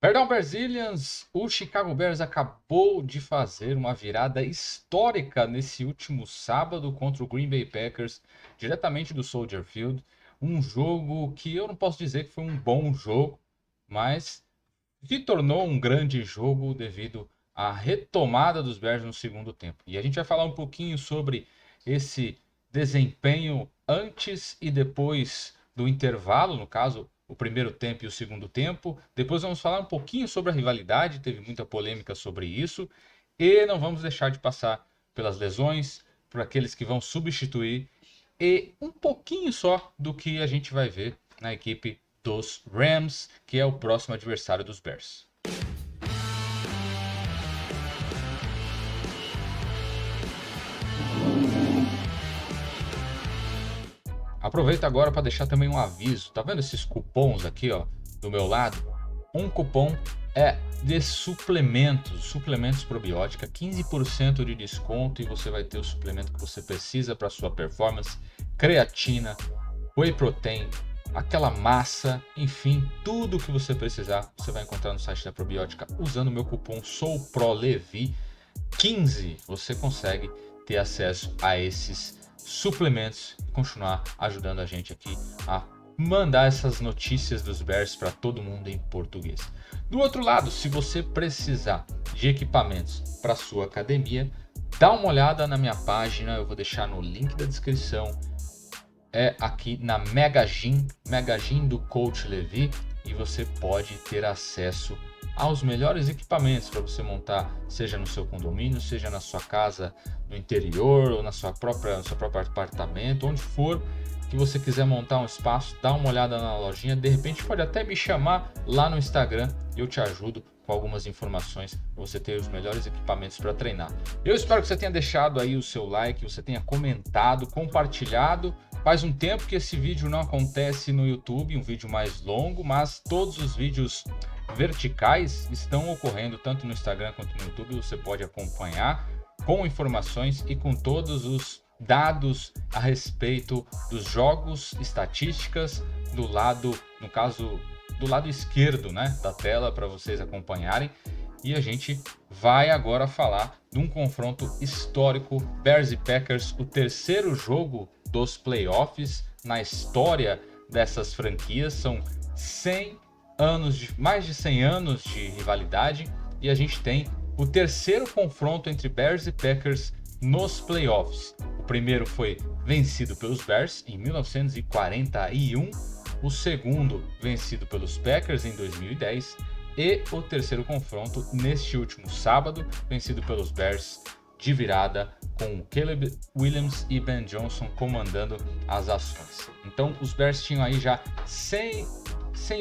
Perdão, Brazilians, o Chicago Bears acabou de fazer uma virada histórica nesse último sábado contra o Green Bay Packers, diretamente do Soldier Field. Um jogo que eu não posso dizer que foi um bom jogo, mas se tornou um grande jogo devido à retomada dos Bears no segundo tempo. E a gente vai falar um pouquinho sobre esse desempenho antes e depois do intervalo, no caso, o primeiro tempo e o segundo tempo. Depois vamos falar um pouquinho sobre a rivalidade, teve muita polêmica sobre isso. E não vamos deixar de passar pelas lesões, por aqueles que vão substituir e um pouquinho só do que a gente vai ver na equipe dos Rams, que é o próximo adversário dos Bears. Aproveito agora para deixar também um aviso. Tá vendo esses cupons aqui, ó, do meu lado? Um cupom é de suplementos probiótica, 15% de desconto e você vai ter o suplemento que você precisa para sua performance, creatina, whey protein, aquela massa, enfim, tudo que você precisar, você vai encontrar no site da Probiótica usando o meu cupom SOUPROLEVI15. Você consegue ter acesso a esses suplementos e continuar ajudando a gente aqui a mandar essas notícias dos Bears para todo mundo em português. Do outro lado, se você precisar de equipamentos para sua academia, dá uma olhada na minha página, eu vou deixar no link da descrição. É aqui na Megagym do Coach Levi, e você pode ter acesso aos melhores equipamentos para você montar, seja no seu condomínio, seja na sua casa no interior ou no seu próprio apartamento, onde for que você quiser montar um espaço, dá uma olhada na lojinha, de repente pode até me chamar lá no Instagram e eu te ajudo com algumas informações para você ter os melhores equipamentos para treinar. Eu espero que você tenha deixado aí o seu like, você tenha comentado, compartilhado. Faz um tempo que esse vídeo não acontece no YouTube, um vídeo mais longo, mas todos os vídeos verticais estão ocorrendo tanto no Instagram quanto no YouTube. Você pode acompanhar com informações e com todos os dados a respeito dos jogos, estatísticas do lado, no caso, do lado esquerdo, né, da tela para vocês acompanharem. E a gente vai agora falar de um confronto histórico, Bears e Packers, o terceiro jogo dos playoffs na história dessas franquias. São 100 anos, mais de 100 anos de rivalidade, e a gente tem o terceiro confronto entre Bears e Packers nos playoffs. O primeiro foi vencido pelos Bears em 1941, o segundo vencido pelos Packers em 2010 e o terceiro confronto neste último sábado, vencido pelos Bears de virada, com Caleb Williams e Ben Johnson comandando as ações. Então os Bears tinham aí já sem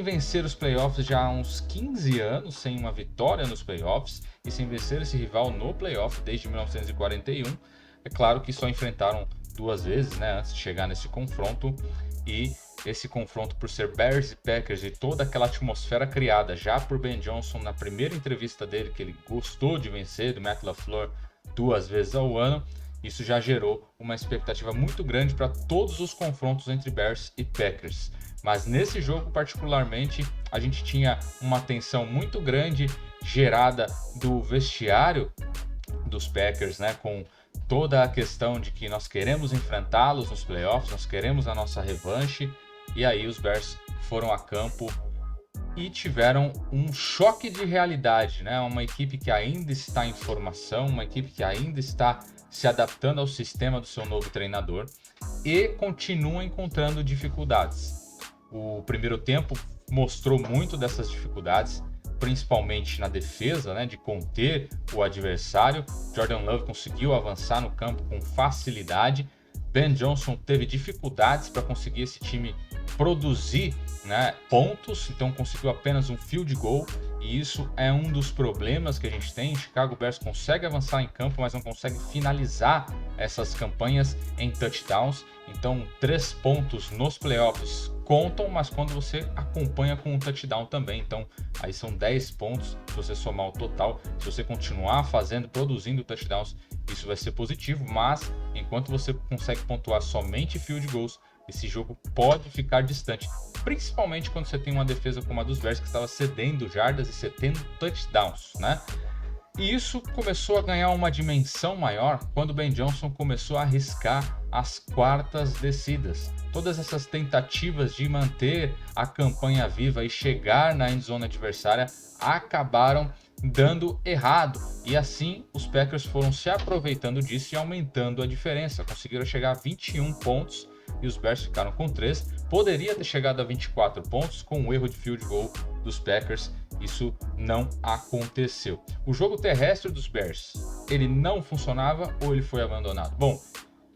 vencer os playoffs já há uns 15 anos, sem uma vitória nos playoffs e sem vencer esse rival no playoff desde 1941. É claro que só enfrentaram duas vezes, né, antes de chegar nesse confronto, e esse confronto, por ser Bears e Packers e toda aquela atmosfera criada já por Ben Johnson na primeira entrevista dele, que ele gostou de vencer do Matt LaFleur 2 vezes ao ano, isso já gerou uma expectativa muito grande para todos os confrontos entre Bears e Packers. Mas nesse jogo particularmente, a gente tinha uma tensão muito grande gerada do vestiário dos Packers, né, com toda a questão de que nós queremos enfrentá-los nos playoffs, nós queremos a nossa revanche, e aí os Bears foram a campo e tiveram um choque de realidade, né? Uma equipe que ainda está em formação, uma equipe que ainda está se adaptando ao sistema do seu novo treinador e continua encontrando dificuldades. O primeiro tempo mostrou muito dessas dificuldades, principalmente na defesa, né, de conter o adversário. Jordan Love conseguiu avançar no campo com facilidade. Ben Johnson teve dificuldades para conseguir esse time produzir, né, pontos, então conseguiu apenas um field goal, e isso é um dos problemas que a gente tem. Chicago Bears consegue avançar em campo, mas não consegue finalizar essas campanhas em touchdowns. Então 3 pontos nos playoffs contam, mas quando você acompanha com um touchdown também, então aí são 10 pontos se você somar o total. Se você continuar produzindo touchdowns, isso vai ser positivo, mas enquanto você consegue pontuar somente field goals, esse jogo pode ficar distante. principalmente quando você tem uma defesa como a dos Bears que estava cedendo jardas e cedendo touchdowns, né? E isso começou a ganhar uma dimensão maior quando o Ben Johnson começou a arriscar as quartas descidas. Todas essas tentativas de manter a campanha viva e chegar na endzone adversária acabaram dando errado. E assim os Packers foram se aproveitando disso e aumentando a diferença. Conseguiram chegar a 21 pontos e os Bears ficaram com 3. Poderia ter chegado a 24 pontos com um erro de field goal dos Packers. Isso não aconteceu. O jogo terrestre dos Bears, ele não funcionava ou ele foi abandonado? Bom,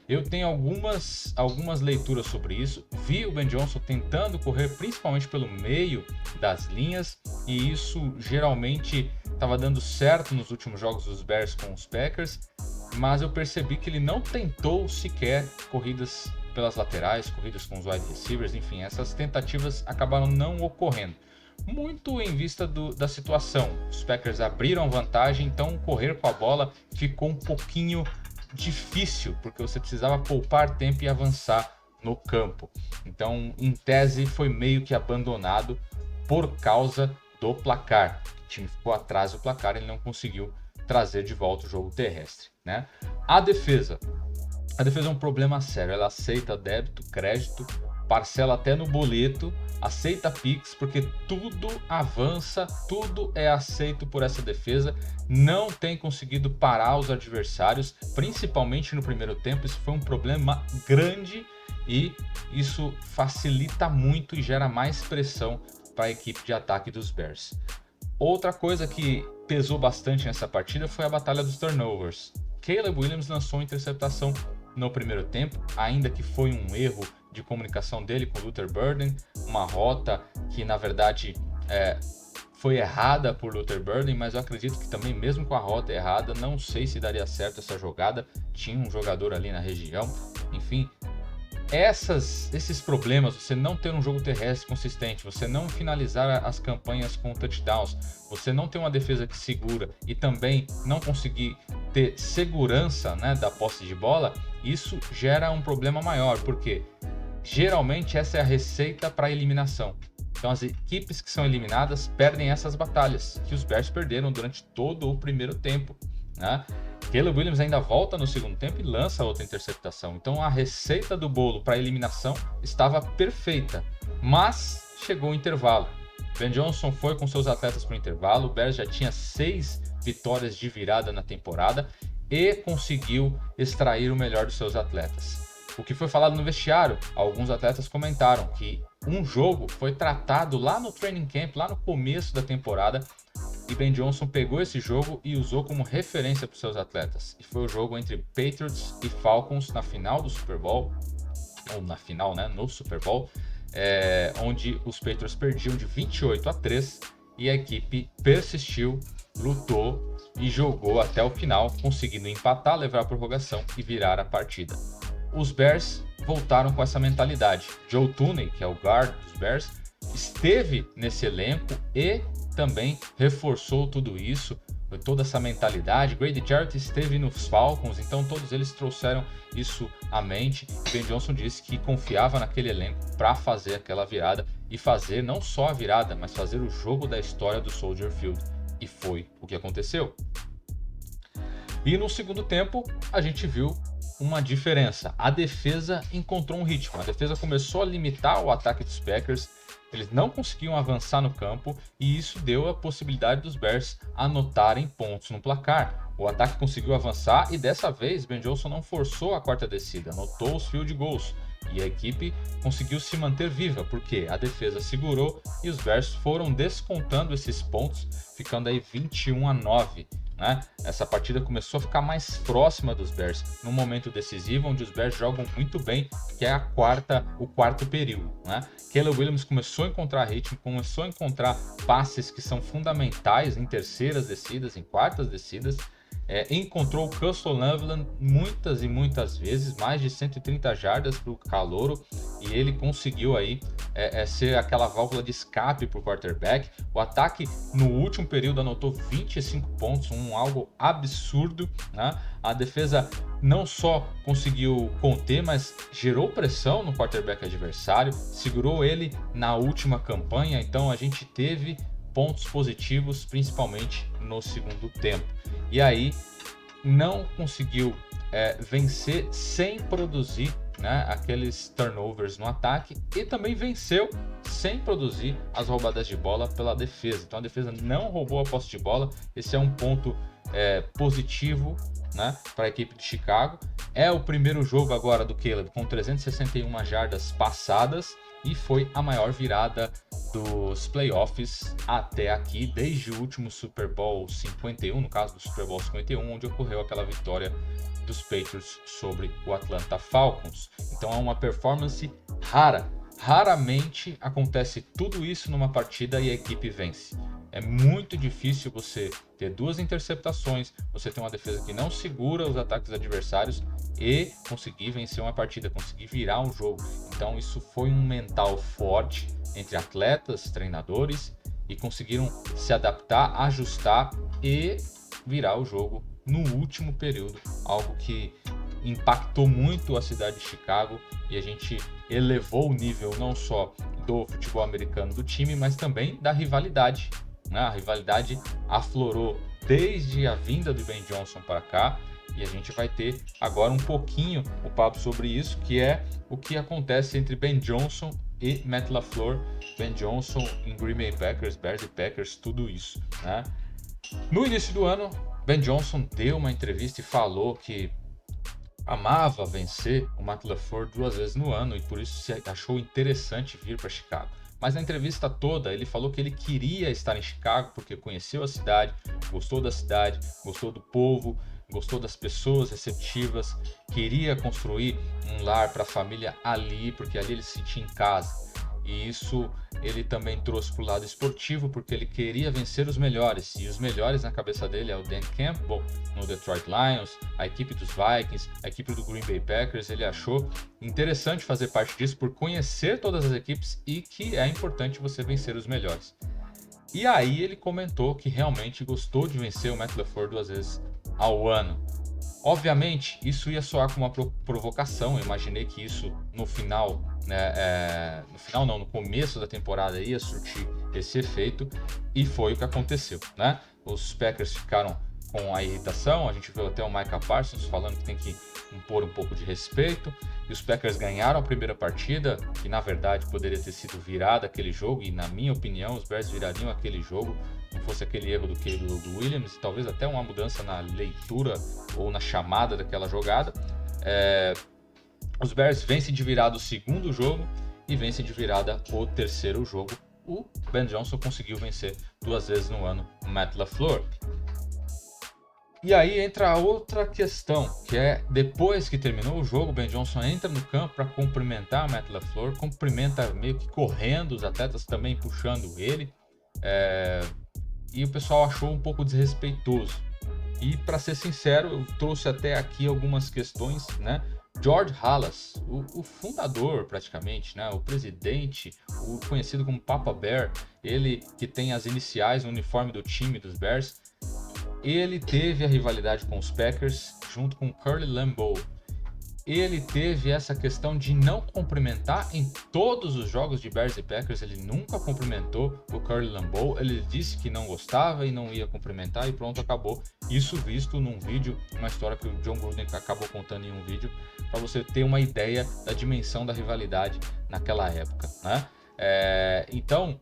eu tenho algumas leituras sobre isso. Vi o Ben Johnson tentando correr principalmente pelo meio das linhas e isso geralmente estava dando certo nos últimos jogos dos Bears com os Packers, mas eu percebi que ele não tentou sequer corridas pelas laterais, corridas com os wide receivers, enfim, essas tentativas acabaram não ocorrendo. Muito em vista da situação. Os Packers abriram vantagem, então correr com a bola ficou um pouquinho difícil, porque você precisava poupar tempo e avançar no campo. Então, em tese, foi meio que abandonado por causa do placar. O time ficou atrás do placar, ele não conseguiu trazer de volta o jogo terrestre, né? A defesa é um problema sério. Ela aceita débito, crédito, parcela até no boleto, aceita Pix, porque tudo avança, tudo é aceito por essa defesa. Não tem conseguido parar os adversários, principalmente no primeiro tempo. Isso foi um problema grande e isso facilita muito e gera mais pressão para a equipe de ataque dos Bears. Outra coisa que pesou bastante nessa partida foi a batalha dos turnovers. Caleb Williams lançou uma interceptação no primeiro tempo, ainda que foi um erro de comunicação dele com o Luther Burden, uma rota que na verdade foi errada por Luther Burden, mas eu acredito que também mesmo com a rota errada, não sei se daria certo essa jogada, tinha um jogador ali na região, enfim. Esses problemas, você não ter um jogo terrestre consistente, você não finalizar as campanhas com touchdowns, você não ter uma defesa que segura e também não conseguir ter segurança, né, da posse de bola, isso gera um problema maior, porque geralmente essa é a receita para a eliminação. Então as equipes que são eliminadas perdem essas batalhas, que os Bears perderam durante todo o primeiro tempo, né? Caleb Williams ainda volta no segundo tempo e lança outra interceptação. Então a receita do bolo para a eliminação estava perfeita, mas chegou o intervalo. Ben Johnson foi com seus atletas para o intervalo, o Bears já tinha 6 vitórias de virada na temporada e conseguiu extrair o melhor dos seus atletas. O que foi falado no vestiário, alguns atletas comentaram que um jogo foi tratado lá no training camp, lá no começo da temporada, e Ben Johnson pegou esse jogo e usou como referência para os seus atletas. E foi o jogo entre Patriots e Falcons na final do Super Bowl, ou na final, né, no Super Bowl, onde os Patriots perdiam de 28-3 e a equipe persistiu, lutou e jogou até o final, conseguindo empatar, levar a prorrogação e virar a partida. Os Bears voltaram com essa mentalidade. Joe Thuney, que é o guard dos Bears, esteve nesse elenco e também reforçou tudo isso, toda essa mentalidade. Grady Jarrett esteve nos Falcons, então todos eles trouxeram isso à mente. Ben Johnson disse que confiava naquele elenco para fazer aquela virada e fazer não só a virada, mas fazer o jogo da história do Soldier Field. E foi o que aconteceu. E no segundo tempo, a gente viu uma diferença. A defesa encontrou um ritmo. A defesa começou a limitar o ataque dos Packers. Eles não conseguiam avançar no campo e isso deu a possibilidade dos Bears anotarem pontos no placar. O ataque conseguiu avançar e dessa vez Ben Johnson não forçou a quarta descida, anotou os field goals e a equipe conseguiu se manter viva, porque a defesa segurou e os Bears foram descontando esses pontos, ficando aí 21-9. Né? Essa partida começou a ficar mais próxima dos Bears num momento decisivo, onde os Bears jogam muito bem, que é o quarto período. Né? Caleb Williams começou a encontrar ritmo, começou a encontrar passes que são fundamentais em terceiras descidas, em quartas descidas. Encontrou o Custom Loveland muitas e muitas vezes, mais de 130 jardas para o calouro, e ele conseguiu aí ser aquela válvula de escape para o quarterback. O ataque no último período anotou 25 pontos, algo absurdo, né? A defesa não só conseguiu conter, mas gerou pressão no quarterback adversário, segurou ele na última campanha, então a gente teve pontos positivos, principalmente no segundo tempo. E aí não conseguiu vencer sem produzir, né, aqueles turnovers no ataque, e também venceu sem produzir as roubadas de bola pela defesa. Então a defesa não roubou a posse de bola, esse é um ponto positivo, né, para a equipe de Chicago. É o primeiro jogo agora do Caleb com 361 jardas passadas e foi a maior virada dos playoffs até aqui, desde o último Super Bowl 51, no caso do Super Bowl 51, onde ocorreu aquela vitória dos Patriots sobre o Atlanta Falcons. Então é uma performance rara. Raramente acontece tudo isso numa partida e a equipe vence. É muito difícil você ter 2 interceptações, você ter uma defesa que não segura os ataques adversários e conseguir vencer uma partida, conseguir virar um jogo. Então isso foi um mental forte entre atletas, treinadores, e conseguiram se adaptar, ajustar e virar o jogo no último período, algo que impactou muito a cidade de Chicago, e a gente elevou o nível não só do futebol americano do time, mas também da rivalidade, né? A rivalidade aflorou desde a vinda do Ben Johnson para cá, e a gente vai ter agora um pouquinho o papo sobre isso, que é o que acontece entre Ben Johnson e Matt LaFleur. Ben Johnson em Green Bay Packers, Bears e Packers, tudo isso, né? No início do ano, Ben Johnson deu uma entrevista e falou que amava vencer o Matt LaFleur 2 vezes no ano e por isso se achou interessante vir para Chicago. Mas na entrevista toda ele falou que ele queria estar em Chicago porque conheceu a cidade, gostou do povo, gostou das pessoas receptivas, queria construir um lar para a família ali, porque ali ele se sentia em casa. E isso ele também trouxe para o lado esportivo, porque ele queria vencer os melhores. E os melhores na cabeça dele é o Dan Campbell no Detroit Lions, a equipe dos Vikings, a equipe do Green Bay Packers. Ele achou interessante fazer parte disso por conhecer todas as equipes e que é importante você vencer os melhores. E aí ele comentou que realmente gostou de vencer o Matt LaFleur 2 vezes ao ano. Obviamente, isso ia soar como uma provocação. Eu imaginei que isso no final, no começo da temporada ia surtir esse efeito, e foi o que aconteceu, né? Os Packers ficaram com a irritação, a gente viu até o Micah Parsons falando que tem que impor um pouco de respeito, e os Packers ganharam a primeira partida, que na verdade poderia ter sido virada aquele jogo, e na minha opinião os Bears virariam aquele jogo, não fosse aquele erro do Caleb Williams, talvez até uma mudança na leitura ou na chamada daquela jogada. Os Bears vencem de virada o segundo jogo e vencem de virada o terceiro jogo. O Ben Johnson conseguiu vencer 2 vezes no ano o Matt LaFleur. E aí entra a outra questão, que é depois que terminou o jogo, o Ben Johnson entra no campo para cumprimentar o Matt LaFleur, cumprimenta meio que correndo, os atletas também puxando ele, e o pessoal achou um pouco desrespeitoso. E para ser sincero, eu trouxe até aqui algumas questões, né? George Halas, o fundador praticamente, né? O presidente, o conhecido como Papa Bear, ele que tem as iniciais no uniforme do time dos Bears, ele teve a rivalidade com os Packers junto com Curly Lambeau. Ele teve essa questão de não cumprimentar em todos os jogos de Bears e Packers. Ele nunca cumprimentou o Curly Lambeau. Ele disse que não gostava e não ia cumprimentar e pronto, acabou. Isso visto num vídeo, uma história que o John Gruden acabou contando em um vídeo, para você ter uma ideia da dimensão da rivalidade naquela época, né? Então,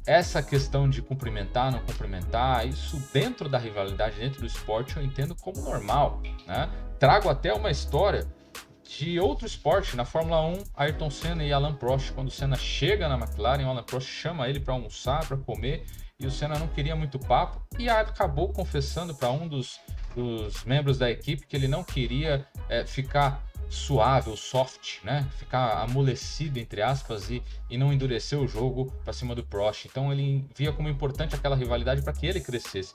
essa questão de cumprimentar, não cumprimentar, isso dentro da rivalidade, dentro do esporte, eu entendo como normal, né? Trago até uma história de outro esporte, na Fórmula 1, Ayrton Senna e Alain Prost. Quando o Senna chega na McLaren, o Alain Prost chama ele para almoçar, para comer, e o Senna não queria muito papo e acabou confessando para um dos membros da equipe que ele não queria ficar suave ou soft, né? Ficar amolecido, entre aspas, e não endurecer o jogo para cima do Prost. Então ele via como importante aquela rivalidade para que ele crescesse.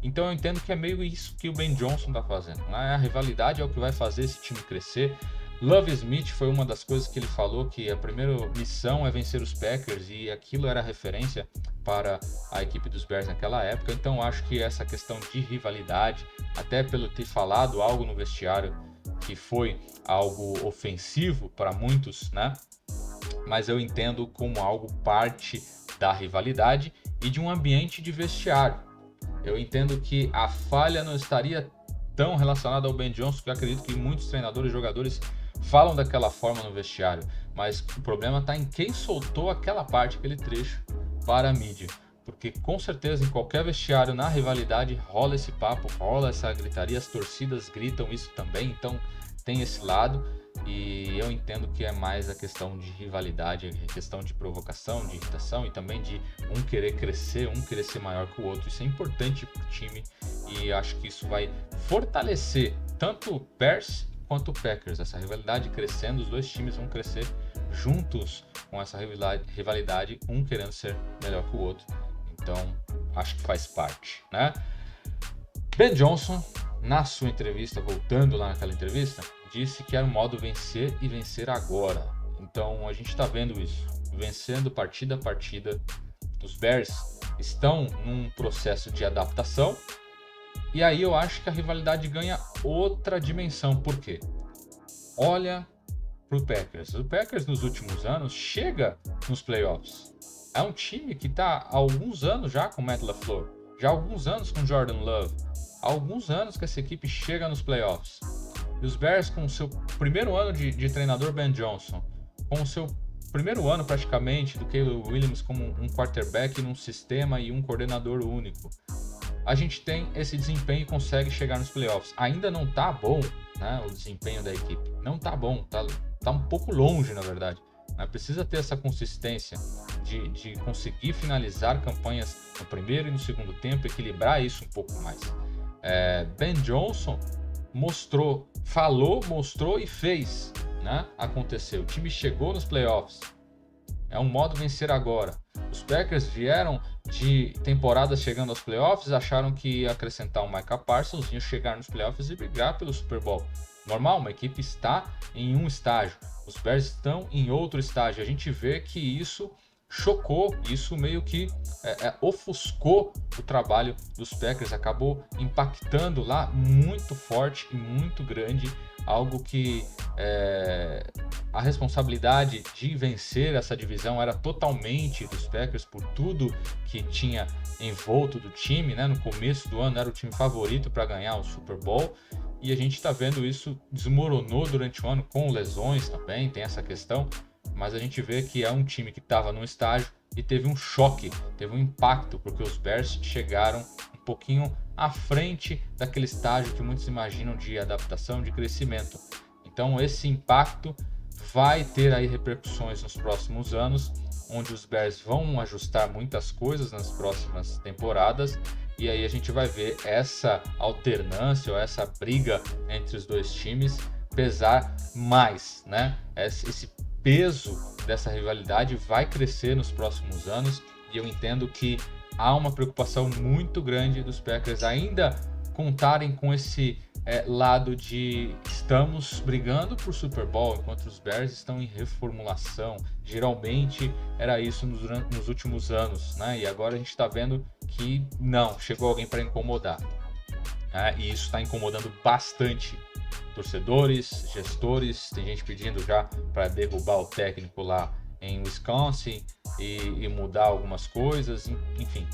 Então eu entendo que é meio isso que o Ben Johnson está fazendo, né? A rivalidade é o que vai fazer esse time crescer. Love Smith foi uma das coisas que ele falou, que a primeira missão é vencer os Packers, e aquilo era referência para a equipe dos Bears naquela época. Então acho que essa questão de rivalidade, até pelo ter falado algo no vestiário que foi algo ofensivo para muitos, né? Mas eu entendo como algo parte da rivalidade e de um ambiente de vestiário. Eu entendo que a falha não estaria tão relacionada ao Ben Johnson, que eu acredito que muitos treinadores e jogadores falam daquela forma no vestiário, mas o problema está em quem soltou aquela parte, aquele trecho para a mídia. Porque com certeza em qualquer vestiário, na rivalidade, rola esse papo, rola essa gritaria, as torcidas gritam isso também, então tem esse lado. E eu entendo que é mais a questão de rivalidade, a questão de provocação, de irritação e também de um querer crescer, um querer ser maior que o outro. Isso é importante para o time e acho que isso vai fortalecer tanto o Bears quanto o Packers. Essa rivalidade crescendo, os dois times vão crescer juntos com essa rivalidade, um querendo ser melhor que o outro. Então, acho que faz parte, né? Ben Johnson, na sua entrevista, voltando lá naquela entrevista, disse que era o modo vencer e vencer agora. Então, a gente está vendo isso, vencendo partida a partida. Os Bears estão num processo de adaptação e aí eu acho que a rivalidade ganha outra dimensão. Por quê? Olha para o Packers. O Packers nos últimos anos chega nos playoffs. É um time que está há alguns anos já com Matt LaFleur, já há alguns anos com Jordan Love, há alguns anos que essa equipe chega nos playoffs. E os Bears, com o seu primeiro ano de treinador Ben Johnson, com o seu primeiro ano praticamente do Caleb Williams como um quarterback num sistema e um coordenador único, a gente tem esse desempenho e consegue chegar nos playoffs. Ainda não tá bom, né, o desempenho da equipe, não tá bom, tá um pouco longe na verdade. Precisa ter essa consistência de conseguir finalizar campanhas no primeiro e no segundo tempo, equilibrar isso um pouco mais. Ben Johnson mostrou, falou, mostrou e fez, né? Aconteceu. O time chegou nos playoffs. É um modo vencer agora. Os Packers vieram de temporadas chegando aos playoffs, acharam que ia acrescentar o Micah Parsons, ia chegar nos playoffs e brigar pelo Super Bowl. Normal, uma equipe está em um estágio, os Bears estão em outro estágio. A gente vê que isso chocou, isso meio que ofuscou o trabalho dos Packers, acabou impactando lá muito forte e muito grande, algo que a responsabilidade de vencer essa divisão era totalmente dos Packers por tudo que tinha envolto do time, né? No começo do ano era o time favorito para ganhar o Super Bowl. E a gente está vendo isso desmoronou durante o ano, com lesões também, tem essa questão. Mas a gente vê que é um time que estava num estágio e teve um choque, teve um impacto, porque os Bears chegaram um pouquinho à frente daquele estágio que muitos imaginam de adaptação, de crescimento. Então esse impacto vai ter aí repercussões nos próximos anos, onde os Bears vão ajustar muitas coisas nas próximas temporadas. E aí a gente vai ver essa alternância ou essa briga entre os dois times pesar mais, né? Esse peso dessa rivalidade vai crescer nos próximos anos e eu entendo que há uma preocupação muito grande dos Packers ainda contarem com esse lado de estamos brigando por Super Bowl enquanto os Bears estão em reformulação. Geralmente era isso nos últimos anos, né? E agora a gente está vendo que não, chegou alguém para incomodar. E isso está incomodando bastante torcedores, gestores, tem gente pedindo já para derrubar o técnico lá em Wisconsin e mudar algumas coisas, enfim.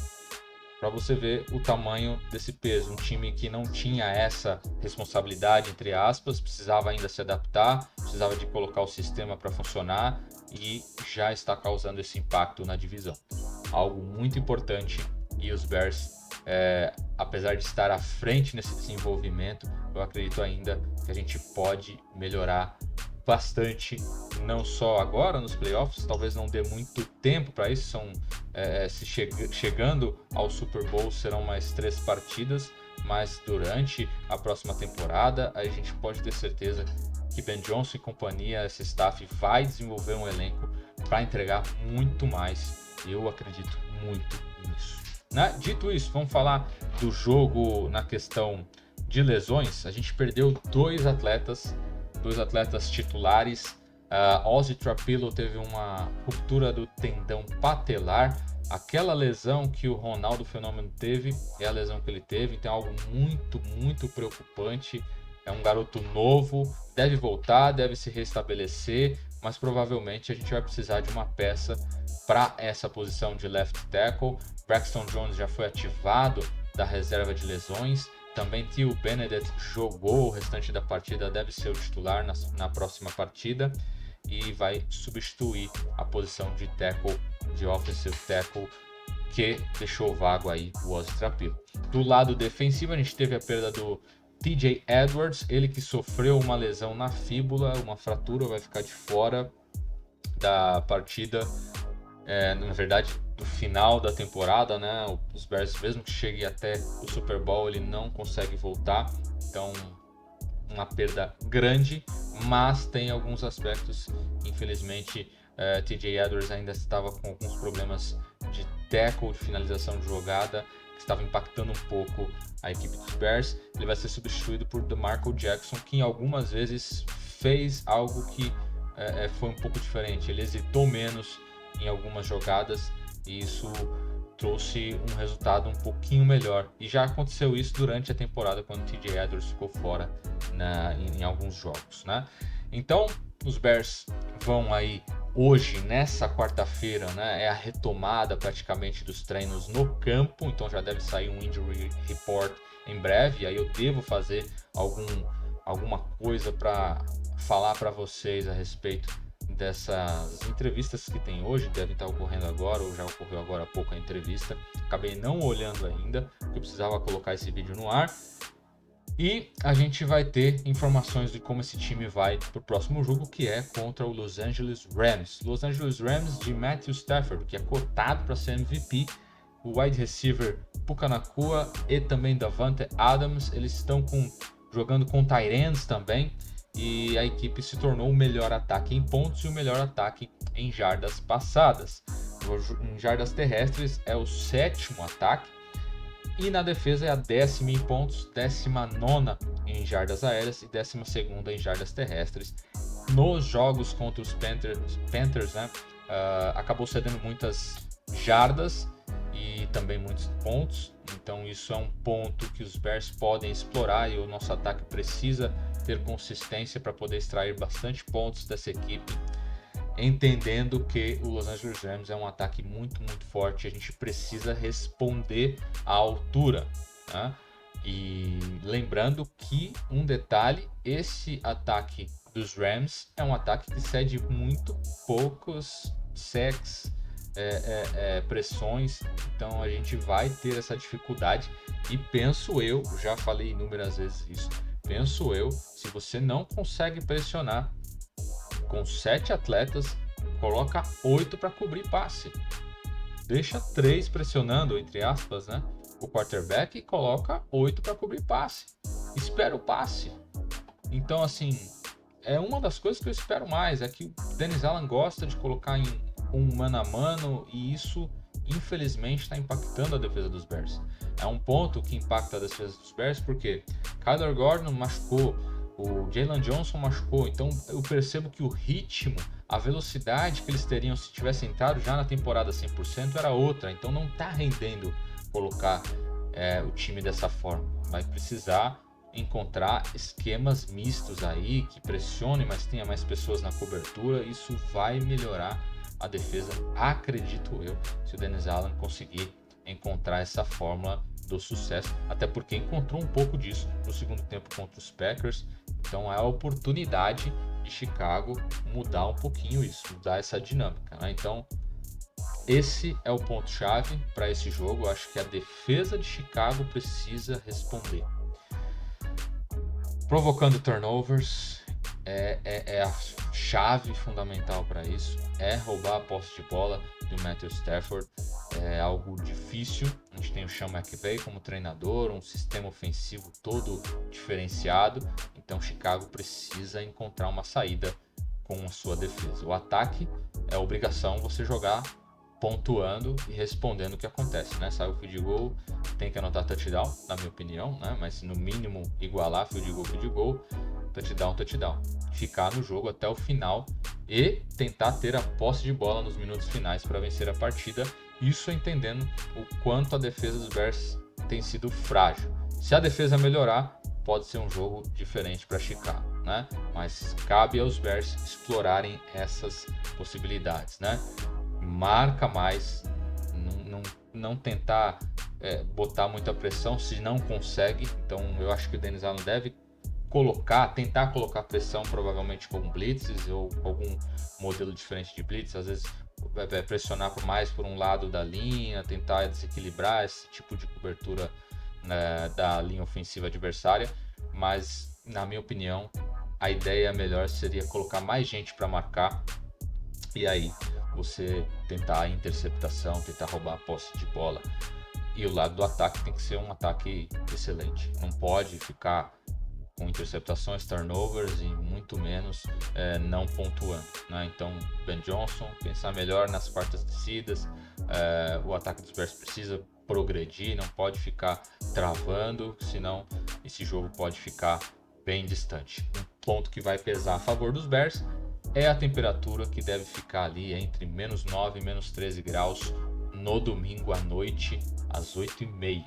Para você ver o tamanho desse peso, um time que não tinha essa responsabilidade, entre aspas, precisava ainda se adaptar, precisava de colocar o sistema para funcionar e já está causando esse impacto na divisão. Algo muito importante e os Bears, apesar de estar à frente nesse desenvolvimento, eu acredito ainda que a gente pode melhorar bastante, não só agora nos playoffs, talvez não dê muito tempo para isso, chegando ao Super Bowl serão mais 3 partidas, mas durante a próxima temporada a gente pode ter certeza que Ben Johnson e companhia, esse staff vai desenvolver um elenco para entregar muito mais, eu acredito muito nisso. Né? Dito isso, vamos falar do jogo na questão de lesões. A gente perdeu dois atletas titulares. Ozzy Trapilo teve uma ruptura do tendão patelar. Aquela lesão que o Ronaldo Fenômeno teve é a lesão que ele teve, então é algo muito, muito preocupante. é um garoto novo, deve voltar, deve se restabelecer, mas provavelmente a gente vai precisar de uma peça para essa posição de left tackle. Braxton Jones já foi ativado da reserva de lesões. Também Theo Benedict jogou o restante da partida, deve ser o titular na próxima partida e vai substituir a posição de tackle, de offensive tackle, que deixou vago aí o Ozzy Trapilo. Do lado defensivo, a gente teve a perda do TJ Edwards, ele que sofreu uma lesão na fíbula, uma fratura, vai ficar de fora da partida, na verdade, do final da temporada, né? Os Bears, mesmo que chegue até o Super Bowl, ele não consegue voltar, então uma perda grande, mas tem alguns aspectos, infelizmente, TJ Edwards ainda estava com alguns problemas de tackle, de finalização de jogada, que estava impactando um pouco a equipe dos Bears. Ele vai ser substituído por DeMarco Jackson, que algumas vezes fez algo que foi um pouco diferente. Ele hesitou menos em algumas jogadas e isso trouxe um resultado um pouquinho melhor. E já aconteceu isso durante a temporada, quando o TJ Edwards ficou fora em alguns jogos, né? Então, os Bears vão aí hoje, nessa quarta-feira, né? É a retomada praticamente dos treinos no campo, então já deve sair um injury report em breve. E aí eu devo fazer alguma coisa para falar para vocês a respeito dessas entrevistas que tem hoje, devem estar ocorrendo agora, ou já ocorreu agora há pouco a entrevista. Acabei não olhando ainda, porque eu precisava colocar esse vídeo no ar. E a gente vai ter informações de como esse time vai para o próximo jogo, que é contra o Los Angeles Rams. Los Angeles Rams de Matthew Stafford, que é cotado para ser MVP. O wide receiver Puka Nacua e também Davante Adams, eles estão jogando com tight ends também. E a equipe se tornou o melhor ataque em pontos e o melhor ataque em jardas passadas. Em jardas terrestres é o 7º ataque. E na defesa é a 10ª em pontos, 19ª em jardas aéreas e 12ª em jardas terrestres. Nos jogos contra os Panthers, né, acabou cedendo muitas jardas e também muitos pontos. Então isso é um ponto que os Bears podem explorar e o nosso ataque precisa ter consistência para poder extrair bastante pontos dessa equipe, entendendo que o Los Angeles Rams é um ataque muito, muito forte. A gente precisa responder à altura, né? E lembrando que um detalhe, esse ataque dos Rams é um ataque que cede muito poucos sacks, pressões, então a gente vai ter essa dificuldade. E penso eu, já falei inúmeras vezes isso, penso eu, se você não consegue pressionar com 7 atletas, coloca 8 para cobrir passe. Deixa 3 pressionando, entre aspas, né, o quarterback, e coloca 8 para cobrir passe. Espera o passe. Então, assim, é uma das coisas que eu espero mais, é que o Dennis Allen gosta de colocar em um mano a mano, e isso, infelizmente, está impactando a defesa dos Bears. É um ponto que impacta a defesa dos Bears, porque Kyler Gordon machucou, o Jalen Johnson machucou, então eu percebo que o ritmo, a velocidade que eles teriam se tivessem entrado já na temporada 100% era outra, então não está rendendo colocar o time dessa forma. Vai precisar encontrar esquemas mistos aí, que pressionem, mas tenha mais pessoas na cobertura. Isso vai melhorar a defesa, acredito eu, se o Dennis Allen conseguir encontrar essa fórmula do sucesso, até porque encontrou um pouco disso no segundo tempo contra os Packers. Então é a oportunidade de Chicago mudar um pouquinho isso, mudar essa dinâmica, né? Então esse é o ponto-chave para esse jogo. Eu acho que a defesa de Chicago precisa responder. Provocando turnovers é a chave fundamental para isso. É roubar a posse de bola do Matthew Stafford. É algo difícil. A gente tem o Sean McVay como treinador, um sistema ofensivo todo diferenciado. Então Chicago precisa encontrar uma saída com a sua defesa. O ataque é obrigação você jogar pontuando e respondendo o que acontece, né? Sai o field goal, tem que anotar touchdown, na minha opinião, né? Mas no mínimo igualar field goal, touchdown, ficar no jogo até o final e tentar ter a posse de bola nos minutos finais para vencer a partida. Isso entendendo o quanto a defesa dos Bears tem sido frágil. Se a defesa melhorar, pode ser um jogo diferente para Chicago, né? Mas cabe aos Bears explorarem essas possibilidades, né? Marca mais, não tentar botar muita pressão se não consegue. Então eu acho que o Dennis Allen deve tentar colocar pressão, provavelmente com blitzes ou algum modelo diferente de blitz. Às vezes vai pressionar mais por um lado da linha, tentar desequilibrar esse tipo de cobertura, né, da linha ofensiva adversária. Mas na minha opinião, a ideia melhor seria colocar mais gente para marcar, e aí você tentar a interceptação, tentar roubar a posse de bola. E o lado do ataque tem que ser um ataque excelente, não pode ficar com interceptações, turnovers e muito menos não pontuando, né? Então, Ben Johnson, pensar melhor nas quartas descidas. O ataque dos Bears precisa progredir, não pode ficar travando, senão esse jogo pode ficar bem distante. Um ponto que vai pesar a favor dos Bears é a temperatura, que deve ficar ali entre -9 e -13 graus no domingo à noite, às 8h30,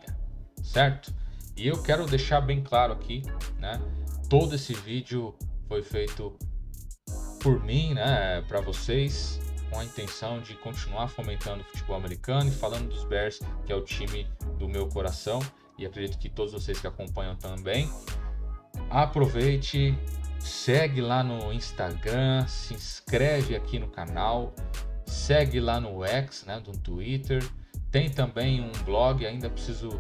certo? E eu quero deixar bem claro aqui, né? Todo esse vídeo foi feito por mim, né? Para vocês, com a intenção de continuar fomentando o futebol americano e falando dos Bears, que é o time do meu coração. E acredito que todos vocês que acompanham também. Aproveite, segue lá no Instagram, se inscreve aqui no canal, segue lá no X, né? Do Twitter. Tem também um blog,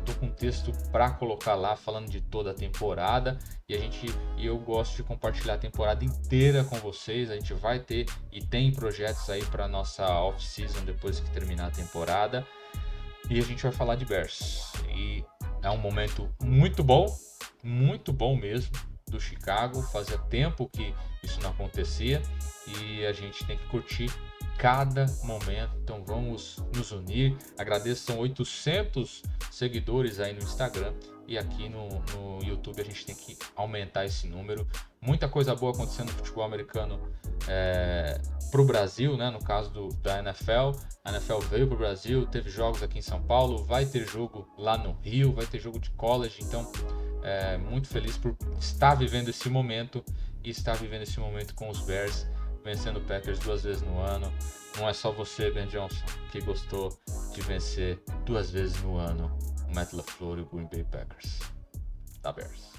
tô com um texto para colocar lá falando de toda a temporada, e eu gosto de compartilhar a temporada inteira com vocês. A gente vai ter e tem projetos aí para nossa off-season depois que terminar a temporada, e a gente vai falar de Bears. E é um momento muito bom mesmo do Chicago. Fazia tempo que isso não acontecia e a gente tem que curtir cada momento, então vamos nos unir. Agradeço, são 800 seguidores aí no Instagram, e aqui no YouTube a gente tem que aumentar esse número. Muita coisa boa acontecendo no futebol americano pro Brasil, né? No caso da NFL, a NFL veio pro Brasil, teve jogos aqui em São Paulo, vai ter jogo lá no Rio, vai ter jogo de college, então muito feliz por estar vivendo esse momento, e estar vivendo esse momento com os Bears, vencendo o Packers 2 vezes no ano. Não é só você, Ben Johnson, que gostou de vencer 2 vezes no ano o Matt LaFleur e o Green Bay Packers. Da Bears.